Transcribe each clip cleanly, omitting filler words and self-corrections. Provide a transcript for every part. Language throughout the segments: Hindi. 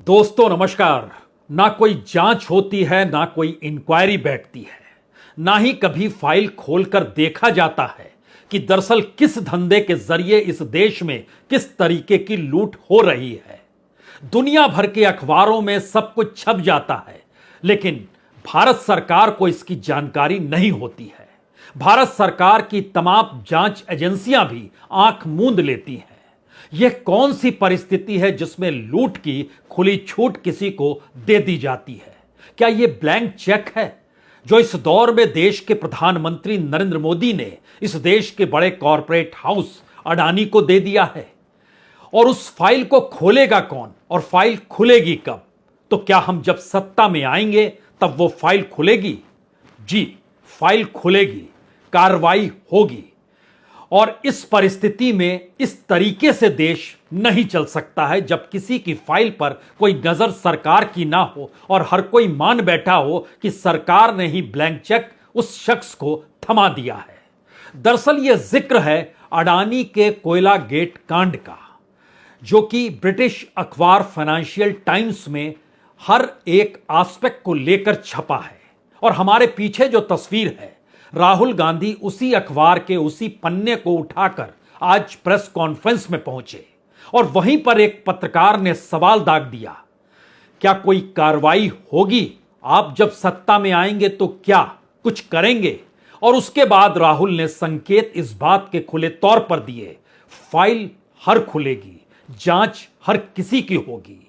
दोस्तों नमस्कार। ना कोई जांच होती है, ना कोई इंक्वायरी बैठती है, ना ही कभी फाइल खोलकर देखा जाता है कि दरअसल किस धंधे के जरिए इस देश में किस तरीके की लूट हो रही है। दुनिया भर के अखबारों में सब कुछ छप जाता है, लेकिन भारत सरकार को इसकी जानकारी नहीं होती है। भारत सरकार की तमाम जांच एजेंसियां भी आंख मूंद लेती हैं। यह कौन सी परिस्थिति है जिसमें लूट की खुली छूट किसी को दे दी जाती है? क्या यह ब्लैंक चेक है जो इस दौर में देश के प्रधानमंत्री नरेंद्र मोदी ने इस देश के बड़े कॉरपोरेट हाउस अडानी को दे दिया है? और उस फाइल को खोलेगा कौन और फाइल खुलेगी कब? तो क्या हम जब सत्ता में आएंगे तब वो फाइल खुलेगी? जी, फाइल खुलेगी, कार्रवाई होगी। और इस परिस्थिति में इस तरीके से देश नहीं चल सकता है जब किसी की फाइल पर कोई नजर सरकार की ना हो और हर कोई मान बैठा हो कि सरकार ने ही ब्लैंक चेक उस शख्स को थमा दिया है। दरअसल यह जिक्र है अडानी के कोयला गेट कांड का, जो कि ब्रिटिश अखबार फाइनेंशियल टाइम्स में हर एक एस्पेक्ट को लेकर छपा है। और हमारे पीछे जो तस्वीर है, राहुल गांधी उसी अखबार के उसी पन्ने को उठाकर आज प्रेस कॉन्फ्रेंस में पहुंचे और वहीं पर एक पत्रकार ने सवाल दाग दिया, क्या कोई कार्रवाई होगी? आप जब सत्ता में आएंगे तो क्या कुछ करेंगे? और उसके बाद राहुल ने संकेत इस बात के खुले तौर पर दिए, फाइल हर खुलेगी, जांच हर किसी की होगी।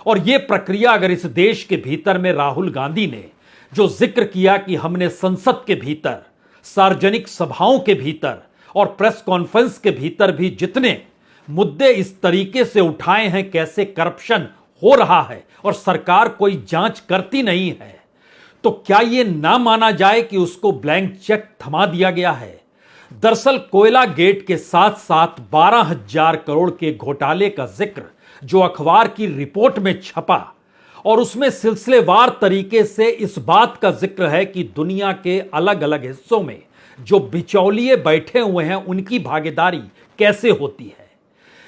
और यह प्रक्रिया अगर इस देश के भीतर में राहुल गांधी ने जो जिक्र किया कि हमने संसद के भीतर, सार्वजनिक सभाओं के भीतर और प्रेस कॉन्फ्रेंस के भीतर भी जितने मुद्दे इस तरीके से उठाए हैं, कैसे करप्शन हो रहा है और सरकार कोई जांच करती नहीं है, तो क्या यह ना माना जाए कि उसको ब्लैंक चेक थमा दिया गया है? दरअसल कोयला गेट के साथ साथ 12,000 करोड़ के घोटाले का जिक्र जो अखबार की रिपोर्ट में छपा, और उसमें सिलसिलेवार तरीके से इस बात का जिक्र है कि दुनिया के अलग अलग हिस्सों में जो बिचौलिए बैठे हुए हैं उनकी भागीदारी कैसे होती है।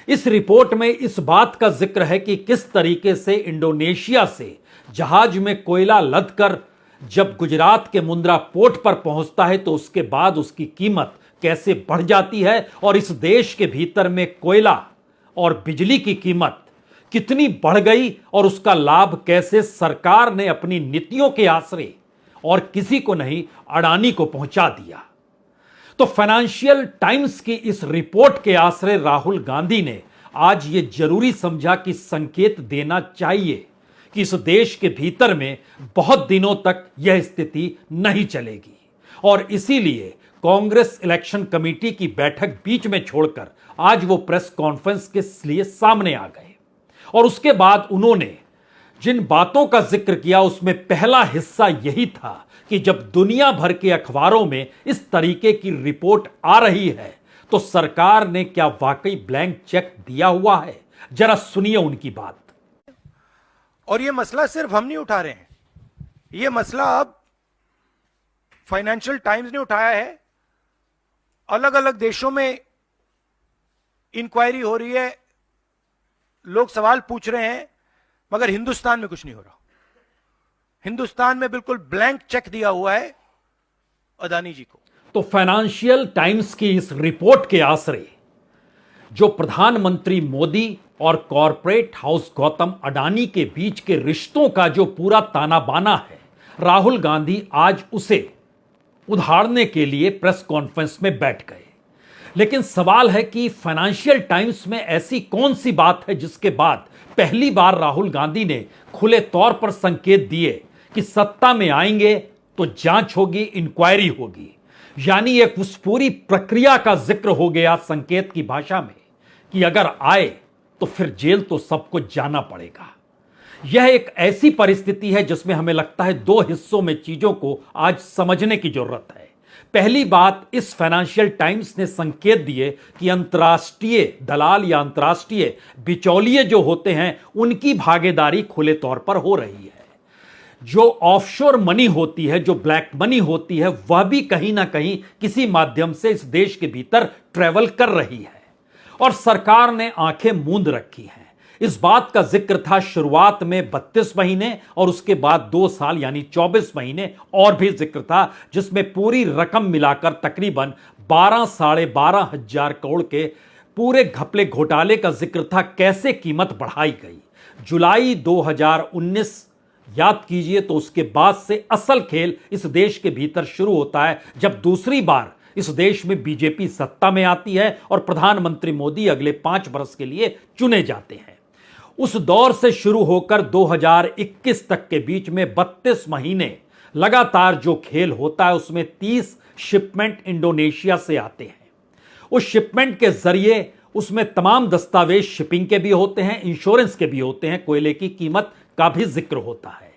इस रिपोर्ट में इस बात का जिक्र है कि किस तरीके से इंडोनेशिया से जहाज में कोयला लदकर जब गुजरात के मुंद्रा पोर्ट पर पहुंचता है तो उसके बाद उसकी कीमत कैसे बढ़ जाती है और इस देश के भीतर में कोयला और बिजली की कीमत कितनी बढ़ गई और उसका लाभ कैसे सरकार ने अपनी नीतियों के आसरे और किसी को नहीं अडानी को पहुंचा दिया। तो फाइनेंशियल टाइम्स की इस रिपोर्ट के आसरे राहुल गांधी ने आज यह जरूरी समझा कि संकेत देना चाहिए कि इस देश के भीतर में बहुत दिनों तक यह स्थिति नहीं चलेगी। और इसीलिए कांग्रेस इलेक्शन कमेटी की बैठक बीच में छोड़कर आज वो प्रेस कॉन्फ्रेंस के लिए सामने आ गए। और उसके बाद उन्होंने जिन बातों का जिक्र किया उसमें पहला हिस्सा यही था कि जब दुनिया भर के अखबारों में इस तरीके की रिपोर्ट आ रही है तो सरकार ने क्या वाकई ब्लैंक चेक दिया हुआ है? जरा सुनिए उनकी बात। और यह मसला सिर्फ हम नहीं उठा रहे हैं, यह मसला अब फाइनेंशियल टाइम्स ने उठाया है। अलग अलग देशों में इंक्वायरी हो रही है, लोग सवाल पूछ रहे हैं, मगर हिंदुस्तान में कुछ नहीं हो रहा। हिंदुस्तान में बिल्कुल ब्लैंक चेक दिया हुआ है अडानी जी को। तो फाइनेंशियल टाइम्स की इस रिपोर्ट के आसरे जो प्रधानमंत्री मोदी और कॉरपोरेट हाउस गौतम अडानी के बीच के रिश्तों का जो पूरा ताना बाना है, राहुल गांधी आज उसे उधारने के लिए प्रेस कॉन्फ्रेंस में बैठ गए। लेकिन सवाल है कि फाइनेंशियल टाइम्स में ऐसी कौन सी बात है जिसके बाद पहली बार राहुल गांधी ने खुले तौर पर संकेत दिए कि सत्ता में आएंगे तो जांच होगी, इंक्वायरी होगी। यानी एक उस पूरी प्रक्रिया का जिक्र हो गया संकेत की भाषा में कि अगर आए तो फिर जेल तो सबको जाना पड़ेगा। यह एक ऐसी परिस्थिति है जिसमें हमें लगता है दो हिस्सों में चीजों को आज समझने की जरूरत है। पहली बात, इस फाइनेंशियल टाइम्स ने संकेत दिए कि अंतर्राष्ट्रीय दलाल या अंतर्राष्ट्रीय बिचौलिए जो होते हैं उनकी भागीदारी खुले तौर पर हो रही है। जो ऑफशोर मनी होती है, जो ब्लैक मनी होती है, वह भी कहीं ना कहीं किसी माध्यम से इस देश के भीतर ट्रेवल कर रही है और सरकार ने आंखें मूंद रखी हैं। इस बात का जिक्र था शुरुआत में 32 महीने और उसके बाद 2 साल यानी 24 महीने और भी जिक्र था, जिसमें पूरी रकम मिलाकर तकरीबन 12-12.5 हजार करोड़ के पूरे घपले घोटाले का जिक्र था। कैसे कीमत बढ़ाई गई। जुलाई 2019 याद कीजिए, तो उसके बाद से असल खेल इस देश के भीतर शुरू होता है, जब दूसरी बार इस देश में बीजेपी सत्ता में आती है और प्रधानमंत्री मोदी अगले 5 वर्ष के लिए चुने जाते हैं। उस दौर से शुरू होकर 2021 तक के बीच में 32 महीने लगातार जो खेल होता है, उसमें 30 शिपमेंट इंडोनेशिया से आते हैं। उस शिपमेंट के जरिए उसमें तमाम दस्तावेज शिपिंग के भी होते हैं, इंश्योरेंस के भी होते हैं, कोयले की कीमत का भी जिक्र होता है।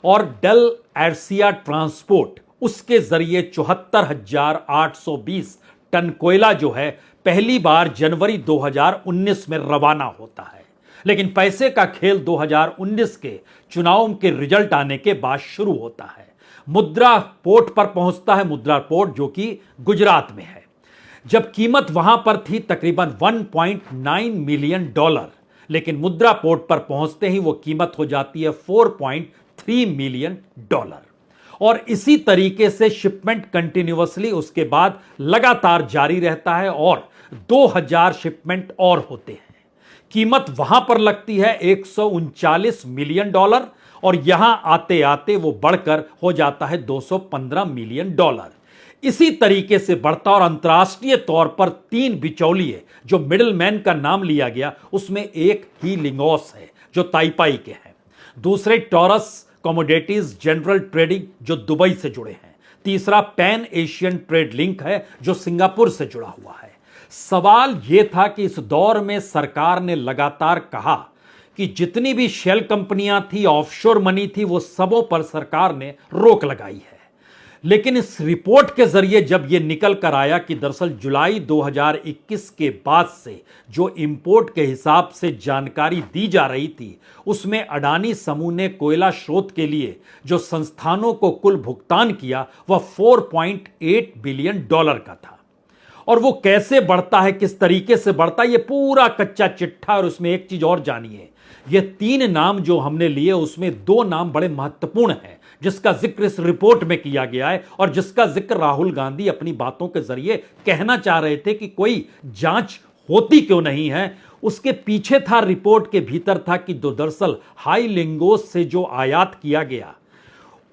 और डेल एर्सिया ट्रांसपोर्ट, उसके जरिए 74,820 टन कोयला जो है पहली बार जनवरी 2019 में रवाना होता है। लेकिन पैसे का खेल 2019 के चुनाव के रिजल्ट आने के बाद शुरू होता है। मुद्रा पोर्ट पर पहुंचता है, मुद्रा पोर्ट जो कि गुजरात में है। जब कीमत वहां पर थी तकरीबन $1.9 मिलियन, लेकिन मुद्रा पोर्ट पर पहुंचते ही वो कीमत हो जाती है $4.3 मिलियन। और इसी तरीके से शिपमेंट कंटिन्यूअसली उसके बाद लगातार जारी रहता है और 2000 शिपमेंट और होते हैं। कीमत वहां पर लगती है $139 मिलियन और यहां आते आते वो बढ़कर हो जाता है $215 मिलियन। इसी तरीके से बढ़ता और अंतर्राष्ट्रीय तौर पर 3 बिचौलिए जो मिडिलमैन का नाम लिया गया, उसमें एक ही लिंगोस है जो ताइपाई के हैं, दूसरे टॉरस कमोडिटीज जनरल ट्रेडिंग जो दुबई से जुड़े हैं, तीसरा पैन एशियन ट्रेड लिंक है जो सिंगापुर से जुड़ा हुआ है। सवाल यह था कि इस दौर में सरकार ने लगातार कहा कि जितनी भी शेल कंपनियां थी, ऑफशोर मनी थी, वो सबों पर सरकार ने रोक लगाई है। लेकिन इस रिपोर्ट के जरिए जब यह निकल कर आया कि दरअसल जुलाई 2021 के बाद से जो इंपोर्ट के हिसाब से जानकारी दी जा रही थी, उसमें अडानी समूह ने कोयला स्रोत के लिए जो संस्थानों को कुल भुगतान किया वह $4.8 बिलियन का था। और वो कैसे बढ़ता है, किस तरीके से बढ़ता है, ये पूरा कच्चा चिट्ठा। और उसमें एक चीज और जानिए, ये 3 नाम जो हमने लिए उसमें 2 नाम बड़े महत्वपूर्ण हैं जिसका जिक्र इस रिपोर्ट में किया गया है और जिसका जिक्र राहुल गांधी अपनी बातों के जरिए कहना चाह रहे थे कि कोई जांच होती क्यों नहीं है। उसके पीछे था, रिपोर्ट के भीतर था कि दरअसल हाई लिंगोस से जो आयात किया गया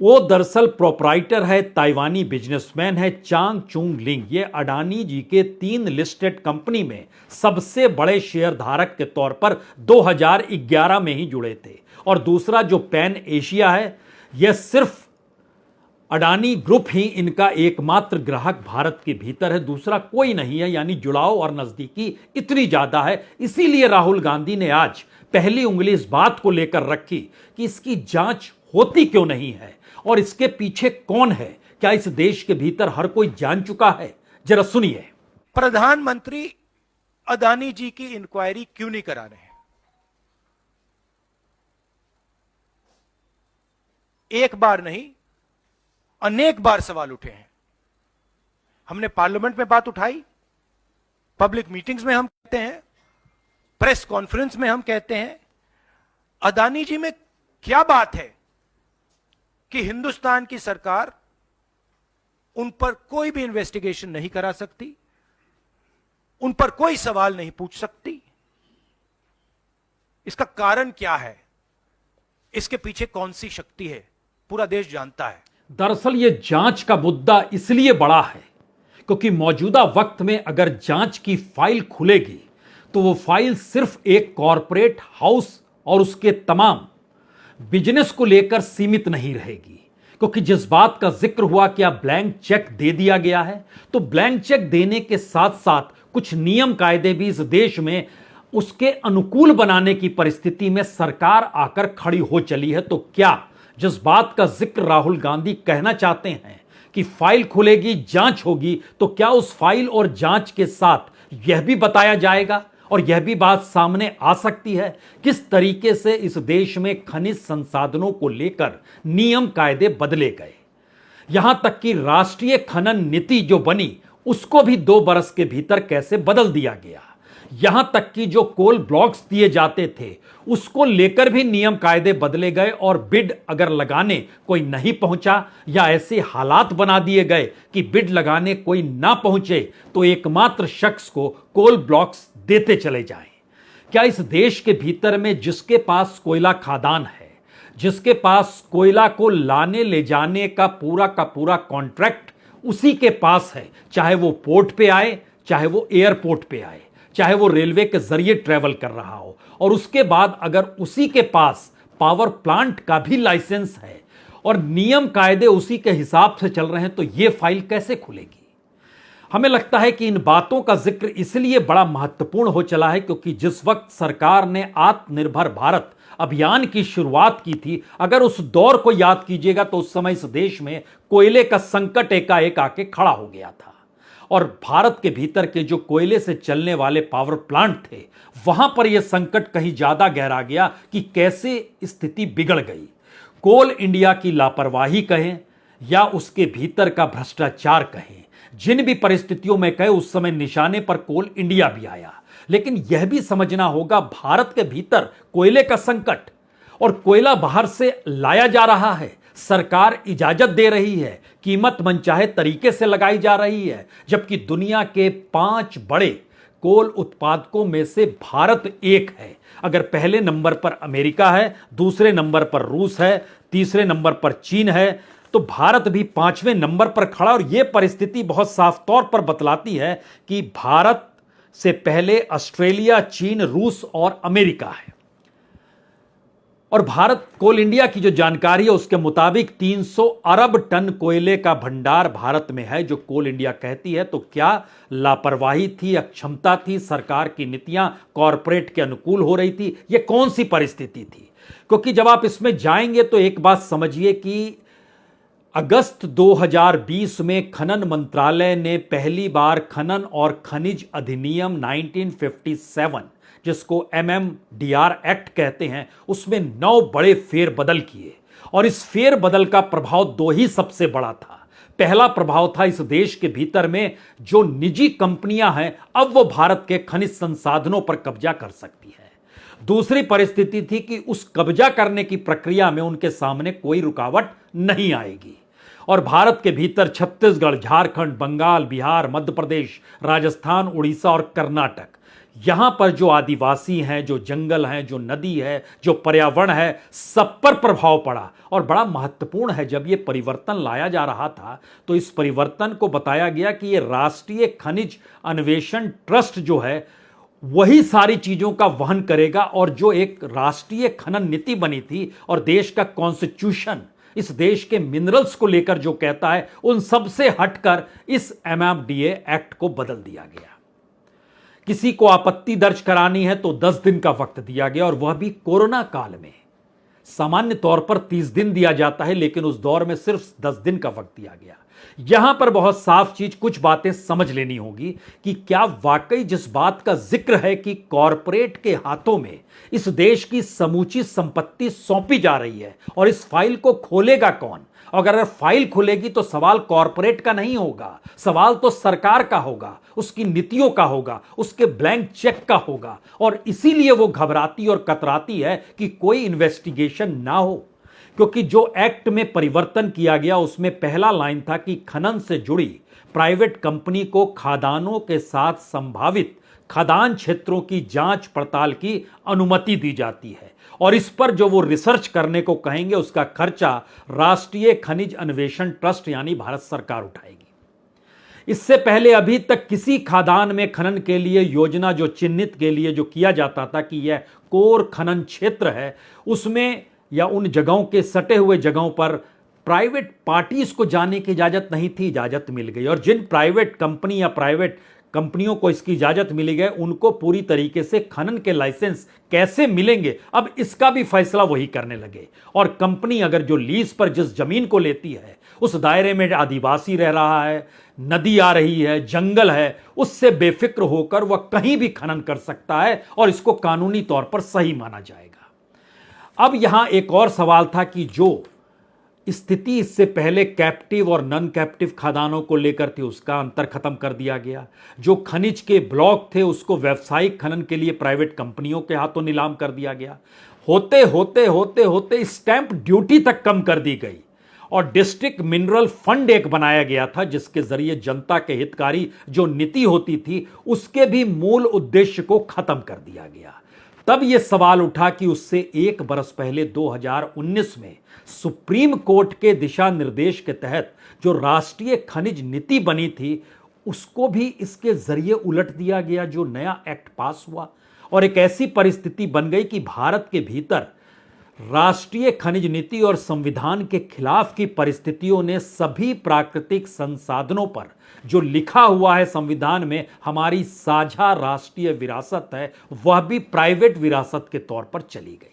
वो दरअसल प्रोपराइटर है, ताइवानी बिजनेसमैन है, चांग चुंग लिंग। ये अडानी जी के 3 लिस्टेड कंपनी में सबसे बड़े शेयरधारक के तौर पर 2011 में ही जुड़े थे। और दूसरा जो पैन एशिया है, यह सिर्फ अडानी ग्रुप ही इनका एकमात्र ग्राहक भारत के भीतर है, दूसरा कोई नहीं है। यानी जुड़ाव और नजदीकी इतनी ज्यादा है। इसीलिए राहुल गांधी ने आज पहली उंगली इस बात को लेकर रखी कि इसकी जांच होती क्यों नहीं है और इसके पीछे कौन है। क्या इस देश के भीतर हर कोई जान चुका है? जरा सुनिए। प्रधानमंत्री अडानी जी की इंक्वायरी क्यों नहीं करा रहे हैं? एक बार नहीं, अनेक बार सवाल उठे हैं। हमने पार्लियामेंट में बात उठाई, पब्लिक मीटिंग्स में हम कहते हैं, प्रेस कॉन्फ्रेंस में हम कहते हैं, अडानी जी में क्या बात है कि हिंदुस्तान की सरकार उन पर कोई भी इन्वेस्टिगेशन नहीं करा सकती, उन पर कोई सवाल नहीं पूछ सकती? इसका कारण क्या है? इसके पीछे कौन सी शक्ति है? पूरा देश जानता है। दरअसल यह जांच का मुद्दा इसलिए बड़ा है क्योंकि मौजूदा वक्त में अगर जांच की फाइल खुलेगी तो वो फाइल सिर्फ एक कॉरपोरेट हाउस और उसके तमाम बिजनेस को लेकर सीमित नहीं रहेगी। क्योंकि जिस बात का जिक्र हुआ कि आप ब्लैंक चेक दे दिया गया है, तो ब्लैंक चेक देने के साथ साथ कुछ नियम कायदे भी इस देश में उसके अनुकूल बनाने की परिस्थिति में सरकार आकर खड़ी हो चली है। तो क्या जिस बात का जिक्र राहुल गांधी कहना चाहते हैं कि फाइल खुलेगी, जांच होगी, तो क्या उस फाइल और जांच के साथ यह भी बताया जाएगा और यह भी बात सामने आ सकती है किस तरीके से इस देश में खनिज संसाधनों को लेकर नियम कायदे बदले गए। यहां तक कि राष्ट्रीय खनन नीति जो बनी उसको भी 2 बरस के भीतर कैसे बदल दिया गया। यहां तक कि जो कोल ब्लॉक्स दिए जाते थे उसको लेकर भी नियम कायदे बदले गए और बिड अगर लगाने कोई नहीं पहुंचा या ऐसे हालात बना दिए गए कि बिड लगाने कोई ना पहुंचे तो एकमात्र शख्स को कोल ब्लॉक्स देते चले जाएं। क्या इस देश के भीतर में जिसके पास कोयला खदान है, जिसके पास कोयला को लाने ले जाने का पूरा कॉन्ट्रैक्ट उसी के पास है, चाहे वो पोर्ट पे आए, चाहे वो एयरपोर्ट पे आए, चाहे वो रेलवे के जरिए ट्रेवल कर रहा हो, और उसके बाद अगर उसी के पास पावर प्लांट का भी लाइसेंस है और नियम कायदे उसी के हिसाब से चल रहे हैं, तो यह फाइल कैसे खुलेगी? हमें लगता है कि इन बातों का जिक्र इसलिए बड़ा महत्वपूर्ण हो चला है क्योंकि जिस वक्त सरकार ने आत्मनिर्भर भारत अभियान की शुरुआत की थी, अगर उस दौर को याद कीजिएगा तो उस समय इस देश में कोयले का संकट एकाएक आके खड़ा हो गया था और भारत के भीतर के जो कोयले से चलने वाले पावर प्लांट थे वहां पर यह संकट कहीं ज्यादा गहरा गया कि कैसे स्थिति बिगड़ गई। कोल इंडिया की लापरवाही कहें या उसके भीतर का भ्रष्टाचार कहें, जिन भी परिस्थितियों में कहे उस समय निशाने पर कोल इंडिया भी आया, लेकिन यह भी समझना होगा भारत के भीतर कोयले का संकट और कोयला बाहर से लाया जा रहा है, सरकार इजाजत दे रही है, कीमत मनचाहे तरीके से लगाई जा रही है, जबकि दुनिया के 5 बड़े कोल उत्पादकों में से भारत एक है। अगर पहले नंबर पर अमेरिका है, दूसरे नंबर पर रूस है, तीसरे नंबर पर चीन है, तो भारत भी 5वें नंबर पर खड़ा। और यह परिस्थिति बहुत साफ तौर पर बतलाती है कि भारत से पहले ऑस्ट्रेलिया, चीन, रूस और अमेरिका है। और भारत कोल इंडिया की जो जानकारी है उसके मुताबिक 300 अरब टन कोयले का भंडार भारत में है, जो कोल इंडिया कहती है। तो क्या लापरवाही थी, अक्षमता थी, सरकार की नीतियां कॉरपोरेट के अनुकूल हो रही थी, यह कौन सी परिस्थिति थी? क्योंकि जब आप इसमें जाएंगे तो एक बात समझिए कि अगस्त 2020 में खनन मंत्रालय ने पहली बार खनन और खनिज अधिनियम 1957, जिसको MMDR एक्ट कहते हैं, उसमें 9 बड़े फेरबदल किए और इस फेरबदल का प्रभाव 2 ही सबसे बड़ा था। पहला प्रभाव था इस देश के भीतर में जो निजी कंपनियां हैं अब वो भारत के खनिज संसाधनों पर कब्जा कर सकती है। दूसरी परिस्थिति थी कि उस कब्जा करने की प्रक्रिया में उनके सामने कोई रुकावट नहीं आएगी और भारत के भीतर छत्तीसगढ़, झारखंड, बंगाल, बिहार, मध्य प्रदेश, राजस्थान, उड़ीसा और कर्नाटक, यहां पर जो आदिवासी हैं, जो जंगल हैं, जो नदी है, जो पर्यावरण है, सब पर प्रभाव पड़ा। और बड़ा महत्वपूर्ण है, जब यह परिवर्तन लाया जा रहा था तो इस परिवर्तन को बताया गया कि यह राष्ट्रीय खनिज अन्वेषण ट्रस्ट जो है वही सारी चीजों का वहन करेगा और जो एक राष्ट्रीय खनन नीति बनी थी और देश का कॉन्स्टिट्यूशन इस देश के मिनरल्स को लेकर जो कहता है, उन सब से हटकर इस MMDA एक्ट को बदल दिया गया। किसी को आपत्ति दर्ज करानी है तो 10 दिन का वक्त दिया गया और वह भी कोरोना काल में। सामान्य तौर पर 30 दिन दिया जाता है, लेकिन उस दौर में सिर्फ 10 दिन का वक्त दिया गया। यहां पर बहुत साफ चीज, कुछ बातें समझ लेनी होगी कि क्या वाकई जिस बात का जिक्र है कि कॉरपोरेट के हाथों में इस देश की समूची संपत्ति सौंपी जा रही है और इस फाइल को खोलेगा कौन? अगर फाइल खुलेगी तो सवाल कॉरपोरेट का नहीं होगा, सवाल तो सरकार का होगा, उसकी नीतियों का होगा, उसके ब्लैंक चेक का होगा। और इसीलिए वो घबराती और कतराती है कि कोई इन्वेस्टिगेशन ना हो, क्योंकि जो एक्ट में परिवर्तन किया गया उसमें पहला लाइन था कि खनन से जुड़ी प्राइवेट कंपनी को खदानों के साथ संभावित खदान क्षेत्रों की जांच पड़ताल की अनुमति दी जाती है और इस पर जो वो रिसर्च करने को कहेंगे उसका खर्चा राष्ट्रीय खनिज अन्वेषण ट्रस्ट यानी भारत सरकार उठाएगी। इससे पहले अभी तक किसी खदान में खनन के लिए योजना जो चिन्हित के लिए जो किया जाता था कि यह कोर खनन क्षेत्र है, उसमें या उन जगहों के सटे हुए जगहों पर प्राइवेट पार्टीज को जाने की इजाजत नहीं थी, इजाजत मिल गई। और जिन प्राइवेट कंपनी या प्राइवेट कंपनियों को इसकी इजाजत मिली गई उनको पूरी तरीके से खनन के लाइसेंस कैसे मिलेंगे, अब इसका भी फैसला वही करने लगे। और कंपनी अगर जो लीज पर जिस जमीन को लेती है उस दायरे में आदिवासी रह रहा है, नदी आ रही है, जंगल है, उससे बेफिक्र होकर वह कहीं भी खनन कर सकता है और इसको कानूनी तौर पर सही माना जाएगा। अब यहां एक और सवाल था कि जो स्थिति इससे पहले कैप्टिव और नॉन कैप्टिव खदानों को लेकर थी, उसका अंतर खत्म कर दिया गया। जो खनिज के ब्लॉक थे उसको व्यावसायिक खनन के लिए प्राइवेट कंपनियों के हाथों नीलाम कर दिया गया। होते होते होते होते स्टैंप ड्यूटी तक कम कर दी गई और डिस्ट्रिक्ट मिनरल फंड एक बनाया गया था, जिसके जरिए जनता के हितकारी जो नीति होती थी उसके भी मूल उद्देश्य को खत्म कर दिया गया। तब यह सवाल उठा कि उससे एक बरस पहले 2019 में सुप्रीम कोर्ट के दिशा निर्देश के तहत जो राष्ट्रीय खनिज नीति बनी थी उसको भी इसके जरिए उलट दिया गया, जो नया एक्ट पास हुआ। और एक ऐसी परिस्थिति बन गई कि भारत के भीतर राष्ट्रीय खनिज नीति और संविधान के खिलाफ की परिस्थितियों ने सभी प्राकृतिक संसाधनों पर जो लिखा हुआ है संविधान में हमारी साझा राष्ट्रीय विरासत है, वह भी प्राइवेट विरासत के तौर पर चली गई।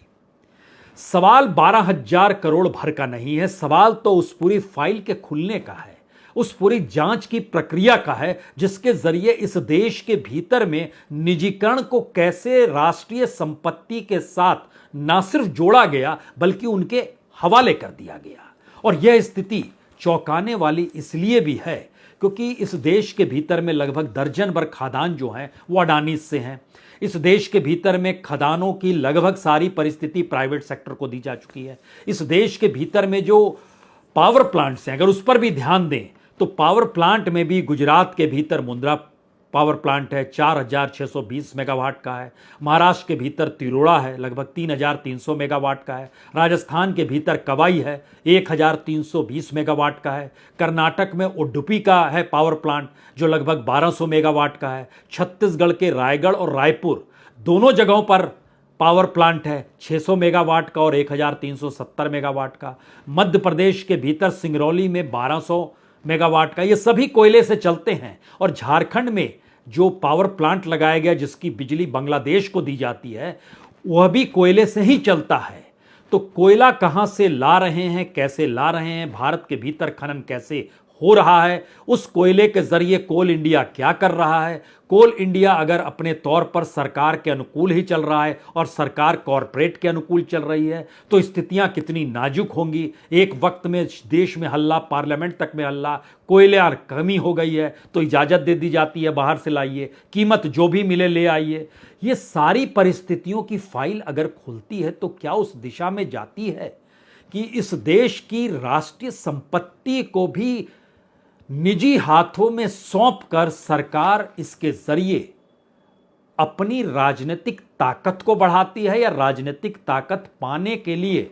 सवाल 12,000 करोड़ भर का नहीं है, सवाल तो उस पूरी फाइल के खुलने का है, उस पूरी जांच की प्रक्रिया का है, जिसके जरिए इस देश के भीतर में निजीकरण को कैसे राष्ट्रीय संपत्ति के साथ ना सिर्फ जोड़ा गया बल्कि उनके हवाले कर दिया गया। और यह स्थिति चौंकाने वाली इसलिए भी है क्योंकि इस देश के भीतर में लगभग दर्जन भर खदान जो हैं वो अडानी से हैं। इस देश के भीतर में खदानों की लगभग सारी परिस्थिति प्राइवेट सेक्टर को दी जा चुकी है। इस देश के भीतर में जो पावर प्लांट्स हैं, अगर उस पर भी ध्यान दें तो पावर प्लांट में भी गुजरात के भीतर मुंद्रा पावर प्लांट है, 4,620 मेगावाट का है। महाराष्ट्र के भीतर तिरोड़ा है, लगभग 3,300 मेगावाट का है। राजस्थान के भीतर कवाई है, 1,320 मेगावाट का है। कर्नाटक में उडुपी का है पावर प्लांट जो लगभग 1,200 मेगावाट का है। छत्तीसगढ़ के रायगढ़ और रायपुर दोनों जगहों पर पावर प्लांट है, 600 मेगावाट का और 1,370 मेगावाट का। मध्य प्रदेश के भीतर सिंगरौली में 1,200 मेगावाट का। ये सभी कोयले से चलते हैं। और झारखंड में जो पावर प्लांट लगाया गया जिसकी बिजली बांग्लादेश को दी जाती है वह भी कोयले से ही चलता है। तो कोयला कहां से ला रहे हैं, कैसे ला रहे हैं, भारत के भीतर खनन कैसे हो रहा है, उस कोयले के जरिए कोल इंडिया क्या कर रहा है। कोल इंडिया अगर अपने तौर पर सरकार के अनुकूल ही चल रहा है और सरकार कॉरपोरेट के अनुकूल चल रही है तो स्थितियां कितनी नाजुक होंगी। एक वक्त में देश में हल्ला, पार्लियामेंट तक में हल्ला, कोयले कमी हो गई है तो इजाजत दे दी जाती है बाहर से लाइए, कीमत जो भी मिले ले आइए। ये सारी परिस्थितियों की फाइल अगर खुलती है तो क्या उस दिशा में जाती है कि इस देश की राष्ट्रीय संपत्ति को भी निजी हाथों में सौंपकर सरकार इसके जरिए अपनी राजनीतिक ताकत को बढ़ाती है, या राजनीतिक ताकत पाने के लिए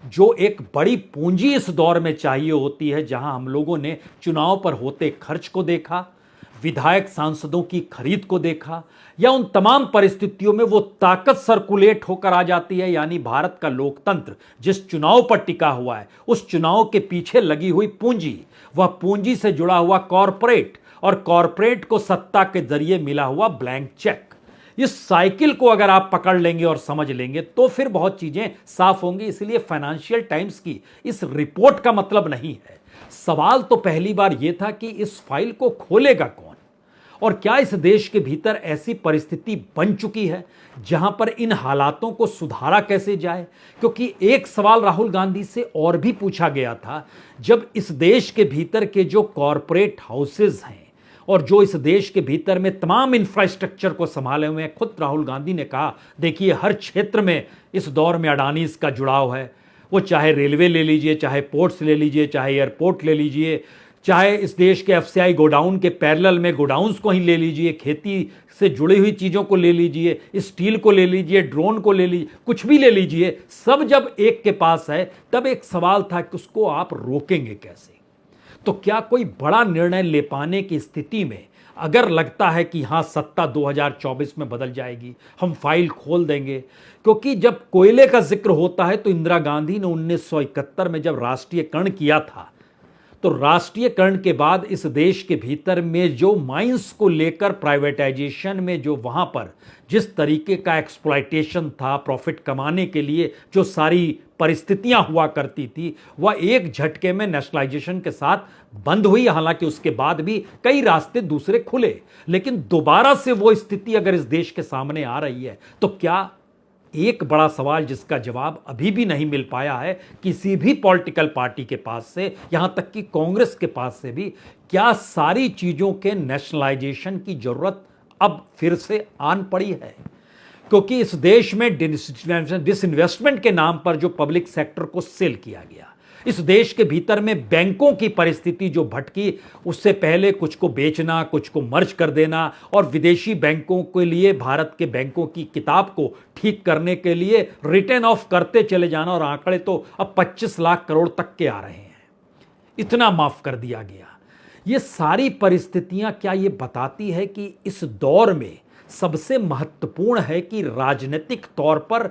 जो एक बड़ी पूंजी इस दौर में चाहिए होती है, जहां हम लोगों ने चुनाव पर होते खर्च को देखा, विधायक सांसदों की खरीद को देखा, या उन तमाम परिस्थितियों में वो ताकत सर्कुलेट होकर आ जाती है। यानी भारत का लोकतंत्र जिस चुनाव पर टिका हुआ है उस चुनाव के पीछे लगी हुई पूंजी, वह पूंजी से जुड़ा हुआ कॉरपोरेट और कॉरपोरेट को सत्ता के जरिए मिला हुआ ब्लैंक चेक, इस साइकिल को अगर आप पकड़ लेंगे और समझ लेंगे तो फिर बहुत चीजें साफ होंगी। इसलिए फाइनेंशियल टाइम्स की इस रिपोर्ट का मतलब नहीं है। सवाल तो पहली बार यह था कि इस फाइल को खोलेगा कौन, और क्या इस देश के भीतर ऐसी परिस्थिति बन चुकी है जहां पर इन हालातों को सुधारा कैसे जाए। क्योंकि एक सवाल राहुल गांधी से और भी पूछा गया था, जब इस देश के भीतर के जो कॉरपोरेट हाउसेज हैं और जो इस देश के भीतर में तमाम इंफ्रास्ट्रक्चर को संभाले हुए हैं, खुद राहुल गांधी ने कहा देखिए हर क्षेत्र में इस दौर में अडानी का जुड़ाव है। वो चाहे रेलवे ले लीजिए, चाहे पोर्ट्स ले लीजिए, चाहे एयरपोर्ट ले लीजिए, चाहे इस देश के एफसीआई गोडाउन के पैरेलल में गोडाउन्स को ही ले लीजिए, खेती से जुड़ी हुई चीज़ों को ले लीजिए, स्टील को ले लीजिए, ड्रोन को ले लीजिए, कुछ भी ले लीजिए, सब जब एक के पास है तब एक सवाल था कि उसको आप रोकेंगे कैसे। तो क्या कोई बड़ा निर्णय ले पाने की स्थिति में अगर लगता है कि हाँ सत्ता 2024 में बदल जाएगी, हम फाइल खोल देंगे। क्योंकि जब कोयले का जिक्र होता है तो इंदिरा गांधी ने 1971 में जब राष्ट्रीयकरण किया था तो राष्ट्रीयकरण के बाद इस देश के भीतर में जो माइंस को लेकर प्राइवेटाइजेशन में जो वहां पर जिस तरीके का एक्सप्लॉयटेशन था, प्रॉफिट कमाने के लिए जो सारी परिस्थितियां हुआ करती थी, वह एक झटके में नेशनलाइजेशन के साथ बंद हुई। हालांकि उसके बाद भी कई रास्ते दूसरे खुले, लेकिन दोबारा से वो स्थिति अगर इस देश के सामने आ रही है तो क्या एक बड़ा सवाल जिसका जवाब अभी भी नहीं मिल पाया है किसी भी पॉलिटिकल पार्टी के पास से, यहां तक कि कांग्रेस के पास से भी, क्या सारी चीजों के नेशनलाइजेशन की जरूरत अब फिर से आन पड़ी है? क्योंकि इस देश में डिसइन्वेस्टमेंट के नाम पर जो पब्लिक सेक्टर को सेल किया गया, इस देश के भीतर में बैंकों की परिस्थिति जो भटकी, उससे पहले कुछ को बेचना, कुछ को मर्ज कर देना और विदेशी बैंकों के लिए भारत के बैंकों की किताब को ठीक करने के लिए रिटर्न ऑफ करते चले जाना, और आंकड़े तो अब 25 लाख करोड़ तक के आ रहे हैं, इतना माफ कर दिया गया। ये सारी परिस्थितियां क्या ये बताती है कि इस दौर में सबसे महत्वपूर्ण है कि राजनीतिक तौर पर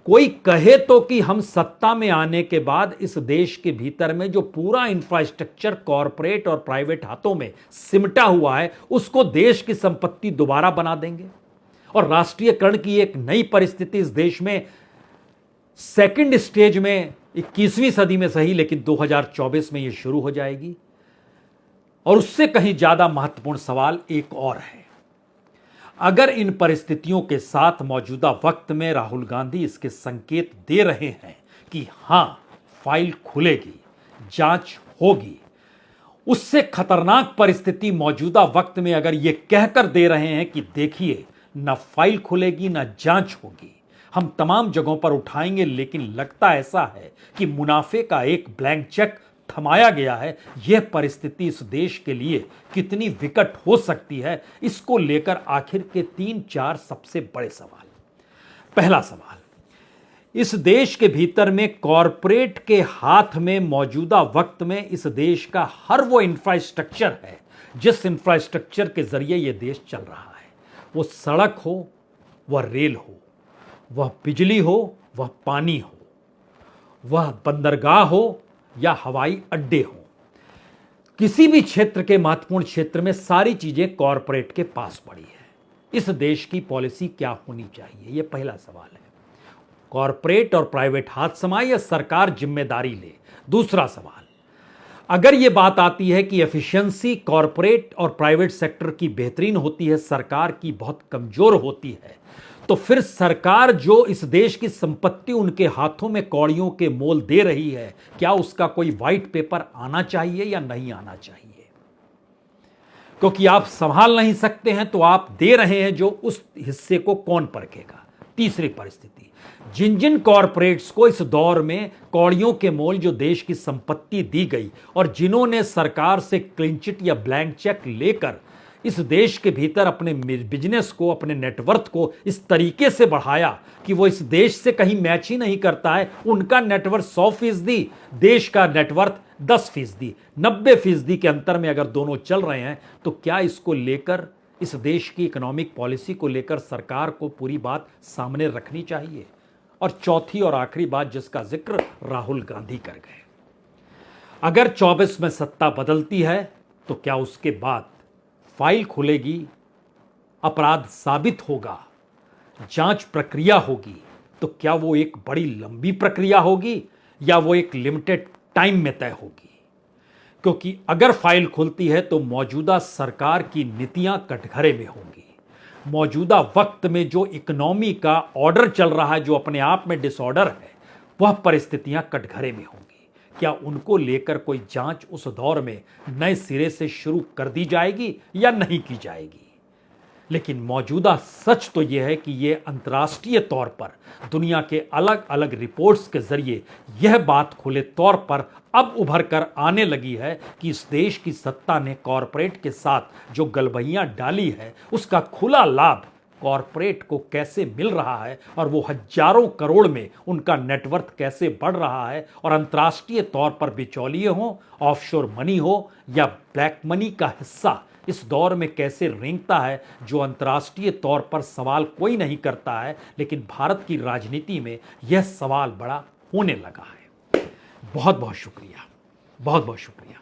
कोई कहे तो कि हम सत्ता में आने के बाद इस देश के भीतर में जो पूरा इंफ्रास्ट्रक्चर कॉरपोरेट और प्राइवेट हाथों में सिमटा हुआ है उसको देश की संपत्ति दोबारा बना देंगे, और राष्ट्रीयकरण की एक नई परिस्थिति इस देश में सेकंड स्टेज में 21वीं सदी में सही लेकिन 2024 में यह शुरू हो जाएगी। और उससे कहीं ज्यादा महत्वपूर्ण सवाल एक और है, अगर इन परिस्थितियों के साथ मौजूदा वक्त में राहुल गांधी इसके संकेत दे रहे हैं कि हां फाइल खुलेगी, जांच होगी, उससे खतरनाक परिस्थिति मौजूदा वक्त में अगर ये कहकर दे रहे हैं कि देखिए न फाइल खुलेगी न जांच होगी, हम तमाम जगहों पर उठाएंगे, लेकिन लगता ऐसा है कि मुनाफे का एक ब्लैंक चेक थमाया गया है। यह परिस्थिति इस देश के लिए कितनी विकट हो सकती है, इसको लेकर आखिर के 3-4 सबसे बड़े सवाल। पहला सवाल, इस देश के भीतर में कॉरपोरेट के हाथ में मौजूदा वक्त में इस देश का हर वो इंफ्रास्ट्रक्चर है जिस इंफ्रास्ट्रक्चर के जरिए यह देश चल रहा है, वो सड़क हो, वह रेल हो, वह बिजली हो, वह पानी हो, वह बंदरगाह हो या हवाई अड्डे हो, किसी भी क्षेत्र के महत्वपूर्ण क्षेत्र में सारी चीजें कॉरपोरेट के पास पड़ी है। इस देश की पॉलिसी क्या होनी चाहिए, यह पहला सवाल है। कॉरपोरेट और प्राइवेट हाथ समाए या सरकार जिम्मेदारी ले? दूसरा सवाल, अगर यह बात आती है कि एफिशिएंसी कॉरपोरेट और प्राइवेट सेक्टर की बेहतरीन होती है, सरकार की बहुत कमजोर होती है, तो फिर सरकार जो इस देश की संपत्ति उनके हाथों में कौड़ियों के मोल दे रही है, क्या उसका कोई व्हाइट पेपर आना चाहिए या नहीं आना चाहिए? क्योंकि आप संभाल नहीं सकते हैं तो आप दे रहे हैं, जो उस हिस्से को कौन परखेगा? तीसरी परिस्थिति, जिन जिन कॉरपोरेट्स को इस दौर में कौड़ियों के मोल जो देश की संपत्ति दी गई और जिन्होंने सरकार से क्लीन चिट या ब्लैंक चेक लेकर इस देश के भीतर अपने बिजनेस को, अपने नेटवर्थ को इस तरीके से बढ़ाया कि वो इस देश से कहीं मैच ही नहीं करता है, उनका नेटवर्थ 100%, देश का नेटवर्थ 10%, 90% के अंतर में अगर दोनों चल रहे हैं, तो क्या इसको लेकर, इस देश की इकोनॉमिक पॉलिसी को लेकर सरकार को पूरी बात सामने रखनी चाहिए? और चौथी और आखिरी बात जिसका जिक्र राहुल गांधी कर गए, अगर 24 में सत्ता बदलती है तो क्या उसके बाद फाइल खुलेगी, अपराध साबित होगा, जांच प्रक्रिया होगी, तो क्या वो एक बड़ी लंबी प्रक्रिया होगी या वो एक लिमिटेड टाइम में तय होगी? क्योंकि अगर फाइल खुलती है तो मौजूदा सरकार की नीतियां कटघरे में होंगी। मौजूदा वक्त में जो इकोनॉमी का ऑर्डर चल रहा है, जो अपने आप में डिसऑर्डर है, वह परिस्थितियां कटघरे में होंगी। क्या उनको लेकर कोई जांच उस दौर में नए सिरे से शुरू कर दी जाएगी या नहीं की जाएगी? लेकिन मौजूदा सच तो यह है कि यह अंतर्राष्ट्रीय तौर पर दुनिया के अलग अलग रिपोर्ट्स के जरिए यह बात खुले तौर पर अब उभर कर आने लगी है कि इस देश की सत्ता ने कॉरपोरेट के साथ जो गलबहियां डाली है, उसका खुला लाभ कॉरपोरेट को कैसे मिल रहा है और वो हजारों करोड़ में उनका नेटवर्थ कैसे बढ़ रहा है, और अंतर्राष्ट्रीय तौर पर बिचौलिए हो, ऑफशोर मनी हो या ब्लैक मनी का हिस्सा इस दौर में कैसे रेंगता है, जो अंतर्राष्ट्रीय तौर पर सवाल कोई नहीं करता है, लेकिन भारत की राजनीति में यह सवाल बड़ा होने लगा है। बहुत बहुत शुक्रिया, बहुत बहुत शुक्रिया।